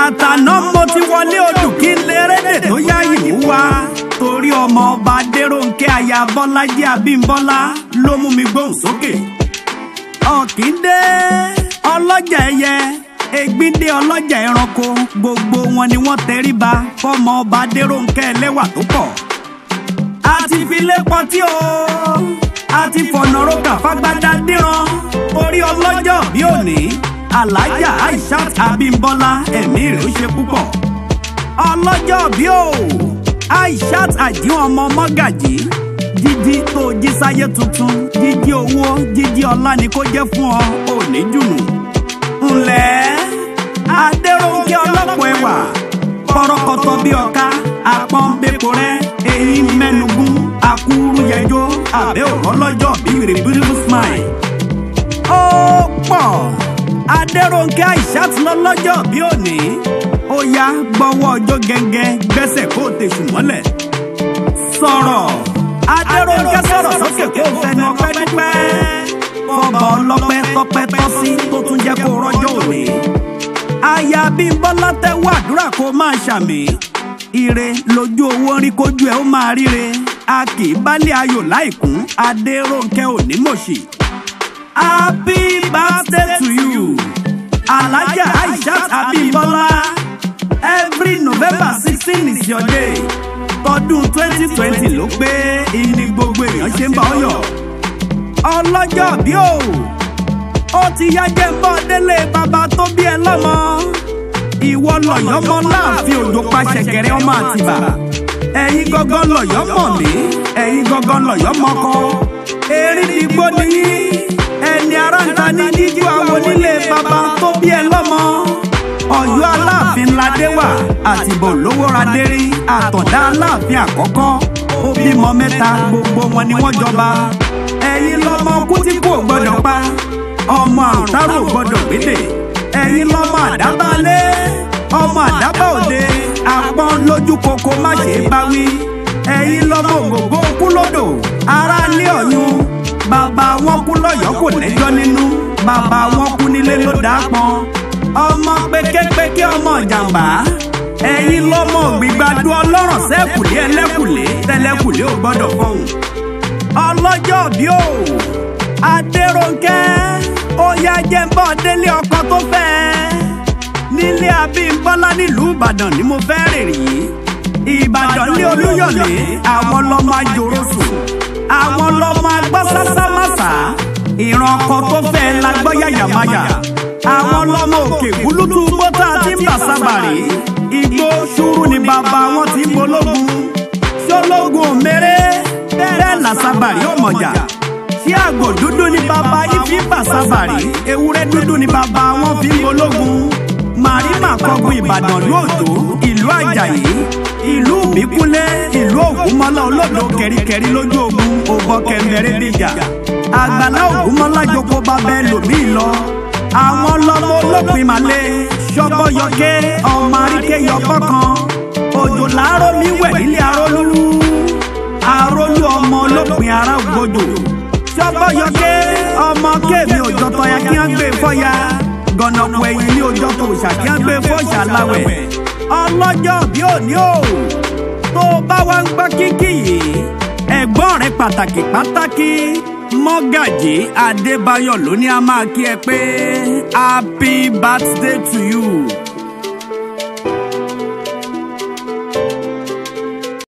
àtàná mo ti wọlé odù kí n lè rédè tó yá ìlú wa torí ọmọ ọba Adérónkẹ́ aya Bọ́lájí Abímbọ́lá ló mú mi gbóhùn sókè. Ọ̀kíndé ọlọ́jà ẹyẹ Ègbíndé ọlọ́jà ẹranko gbogbo wọn ni wọ́n tẹríba fọ́mọ ọba Adérónkẹ́ ẹlẹ́wà tó pọ̀. A ti fi lé pọtí o a ti fọ̀nà roka fagbádá díran orí ọlọ́jọ́ bí òní Alájà Aishat Abímbọ́lá ẹ̀mí rẹ̀ ó ṣe púpọ̀. Ọlọ́jọ́ bí o Aishat Àjíwọn ọmọ Mọ́gàjí jíjí tó jí sáyé tuntun jíjí owó jíjí ọlá ni kó jẹ́ fún ọ òní jùnù. Ǹlẹ́ Adérónkẹ́ ọlọ́pọ̀ ẹwà kọ́rọ́kọ́tọ́ bí ọ̀ka apọ́n bẹ́kọ̀ rẹ̀ eyín mẹ́nugún akúrú yẹjọ́ àbẹ́ òrọ́lọ́jọ́ bí beautiful smile. Ó pọ̀ Adérónkẹ́ Aishat lọ́lọ́jọ́ bí òní ó yá gbọ́wọ́ ọjọ́ gẹ́gẹ́ gbẹ́sẹ̀ kó tẹ̀sùn mọ́lẹ̀. Sọ̀rọ̀ Adérónkẹ́ sọ̀rọ̀ sókè kó fẹnu ọpẹ́ dúpẹ́ fọba ọlọ́pẹ́ tọpẹ́ tọ́sí tó tún jẹ́ kó rọ́jọ́ òní. Aya Abímbọ́lá tẹ́wọ́ àdúrà kó máa ṣàmì ire lójú owó rí kójú ẹ̀ ó máa ríre a kì í bálé ayọ̀ láìkún Adérónkẹ́ òní mọ̀ṣì. Happy birthday to you Alájà Aishat Abímbọ́lá. Every November 16 is your day. Tọdún 2020 ló pé ìní gbogbo èèyàn ṣe ń bá ọ yọ̀. Ọlọ́jọ́ bí o ó ti yá jẹ́ ń bọ́ délé bàbá tó bí ẹ lọ́mọ. Ìwọ lọ̀yọ́ mọ́ láàfin òjò pa ṣẹ̀kẹ̀rẹ̀ ọmọ Àtìbà. Ẹ̀yin gangan lọ̀yọ́ mọ̀ mí ẹ̀yin gangan lọ̀yọ́ mọ́kọ. Erin dìgbò nìyí ẹni ara ń ta ní jíjú àwọn onílé bàbá tó bí ẹ lọ́mọ. Ọ̀yọ́ Aláàfin ládé wà Àtìbọ̀ lówó radé rí Àtọ̀dá Aláàfin àkọ́kọ́ ó bímọ mẹ́ta gbogbo wọn ni wọ́n jọba. Ẹ̀yin lọ́mọ kú tí kò gbọ́dọ̀ pa ọmọ àrùtárò gbọ́dọ̀ gbédè. Ẹ̀yin lọ́mọ àdábálé ọmọ àdábá òde àpọ́n lójú koko má ṣe bá wí. Ẹ̀yin lọ́mọ ògògó kú lódò ará lé Ọ̀yún bàbá wọn kú lọ́yọ̀ọ́ kò lẹ́jọ́ nínú bàbá wọn kú nílé ló dá pọn. Ọmọ péképéké ọmọ ìjàmbá ẹ̀yin lọ́mọ gbígbádùn ọlọ́rọ̀ sẹ́kùlé ẹlẹ́kùlé tẹ́lẹ́kùlé ò gbọ́dọ̀ fọhùn. Ọlọ́jọ́ bí o Adérónkẹ́ ó yá jẹ́ ń bọ́ délé ọkọ tó fẹ́ nílé Abímbọ́lá nílùú Ìbàdàn ni mo fẹ́ rèrè yìí. Ìbàdàn ní Olúyọ̀lé àwọn lọ́mọ àjòrò sùn àwọn lọ́mọ agbọ́ sásámásá ìran ọkọ tó fẹ́ la gbọ́ yàyàmáyà. Àwọn lọ́mọ òkè gúlútú bọ́tà tí ń bà sábàrí igbó ṣúrú ni bàbá wọn ti ń bológun. Ṣólógun òmèrè bẹ́ẹ̀ làsábàrí ọmọjà tí àgbò dúdú ni bàbá yìí fi ń bà sábàrí ewúrẹ́ dúdú ni bàbá wọn fi ń bológun. Màrímà kọgun Ìbàdàn lóòtó ìlú Àjàyí ìlú Ìbíkúnlé ìlú Ògúnmọ́lá olódò kẹ̀ríkẹ̀rí lójú ogun ògbọ́ kẹ̀mbẹ̀rẹ̀ dìjà. Àgbàlá Ògúnmọ́lá joko babẹ́ lòmí lọ. Àwọn lọ́mọ olópin màlẹ́ ṣọ́bọ́yọké ọmọ àríkẹ́ yọkọ́ kan òjò làárọ̀ mi wẹ̀ nílé arólú arólú ọmọ olópin ará ògbójò ṣọ́bọ́yọké ọmọ kéèmí òjò tọ́ya kí wọ́n gbé fọ́ya gànàpọ̀ ẹ̀yìn ní òjò tó ṣàkí wọ́n gbé fọ́ṣà láwẹ̀. Ọlọ́jọ́ bí òní o tó bá wá ń gbọ́ kíkì yìí ẹ̀gbọ́n rẹ̀ pàtàkì Mọ́gàjí Adébáyọ̀ ló ní a máa kí ẹ pé happy birthday to you.